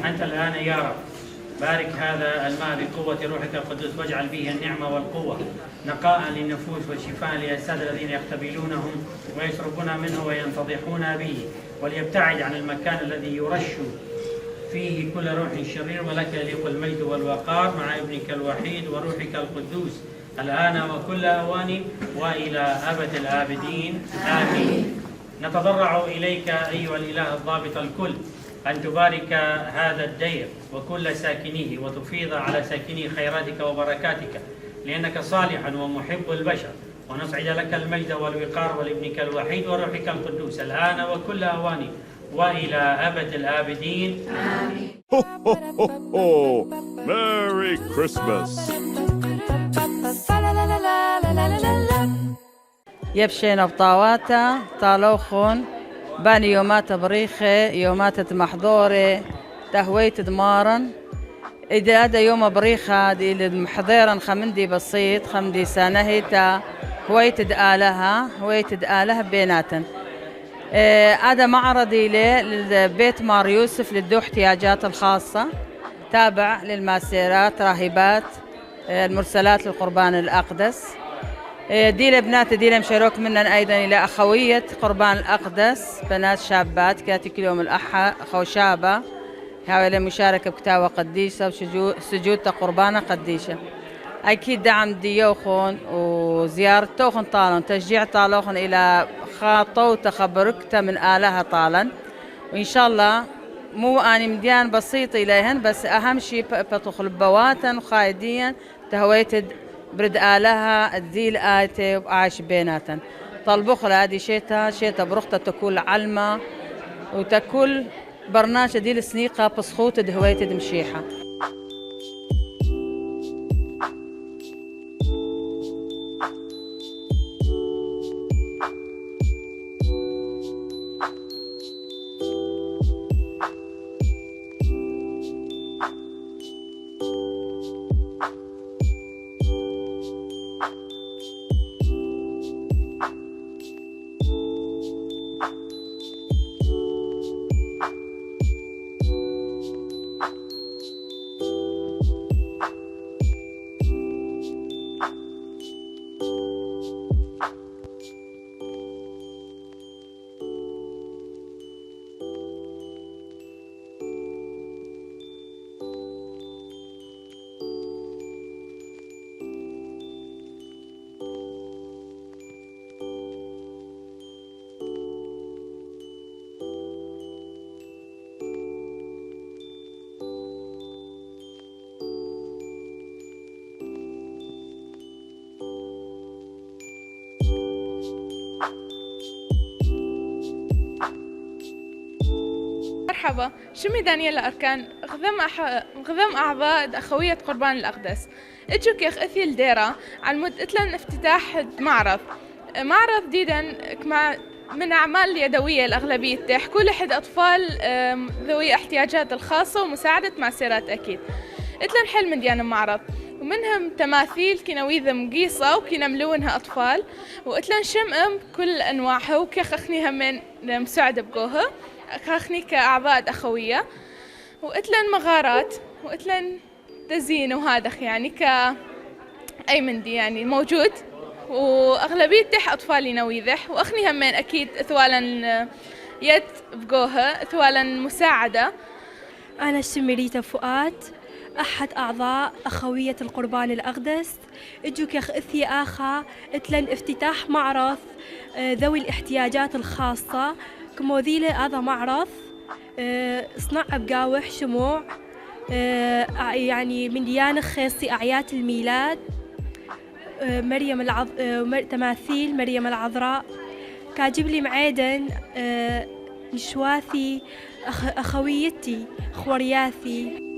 أنت الآن يا رب بارك هذا الماء بقوة روحك القدس، واجعل به النعمة والقوة، نقاء للنفوس وشفاء للأجساد الذين يقتبلونهم ويشربون منه وينتضحون به، وليبتعد عن المكان الذي يرش فيه كل روح شرير، ولك يليق المجد والوقار مع ابنك الوحيد وروحك القدوس الآن وكل أوان وإلى أبد الآبدين آمين. نتضرع إليك أيها الإله الضابط الكل أن تبارك هذا الدير وكل ساكنيه، وتفيض على ساكنيه خيراتك وبركاتك، لأنك صالح ومحب البشر، ونصعد لك المجد والوقار ولابنك الوحيد وروحك القدوس الآن وكل أوان وإلى أبد الآبدين آمين. Merry Christmas. يبشين بطاواتا طالوخون باني يومات بريخة يومات محضورة تهويت دمارا إذا هذا يوم بريخة دي محضيرا خمندي بسيط خمدي سنهيتا هويت دآلها بيناتن. هذا معرضي للبيت مار يوسف للذو احتياجات الخاصة، تابع للماسيرات راهبات المرسلات للقربان الأقدس. دي لبنات دي مشارك منا أيضا إلى أخوية قربان الأقدس، بنات شابات كاتك اليوم الأحد خوشابة هاوي مشاركة بكتاوة قديسة وسجود قربانة قديسة. أكيد دعم ديوخون وزيارة توخن طالن تشجيع طالوخن إلى خاطو تخبرك من آلها طالا، وإن شاء الله مو أني مديان بسيط إليهن، بس أهم شيء بتدخل بواتا وخايديا تهويت برد آلها الذيل آتي وعاش بيناتن. طالبوخل هذه شيتا برخطة تكون علمة وتكون برنامج دي السنيقة بسخوت دهويت دمشيحة. مرحبا، شمي دانييلا أركان غذم أعضاء أخوية قربان الأقدس. اجوك يخ اثي الديرة على مود اتلن افتتاح معرض ديدا كما من أعمال يدوية الأغلبية تاح كل حد أطفال ذوي احتياجات الخاصة ومساعدة معسيرات أكيد. اتلن حلم ديان المعرض، ومنهم تماثيل كنا ويذم قيصة وكنا ملونها أطفال، واتلن شمم كل أنواعها وكيخ أخنيها من مساعدة بقوها خاخني كأعضاء أخوية، وإتلن مغارات وإتلن تزيين وهذا يعني كأي مندي يعني موجود، وأغلبية تح أطفالي نويذح وأخني همين أكيد ثوالا يد بقوها ثوالا مساعدة. أنا الشمريتة فؤاد أحد أعضاء أخوية القربان الأقدس. اجوك يخ إثي آخا إتلن افتتاح معرض ذوي الاحتياجات الخاصة كموذيلة. هذا معرض صنع بقاوح شموع يعني من ديانة خاصي أعياد الميلاد تماثيل مريم العذراء. كاجب لي معيدن نشواثي أخويتي خورياثي.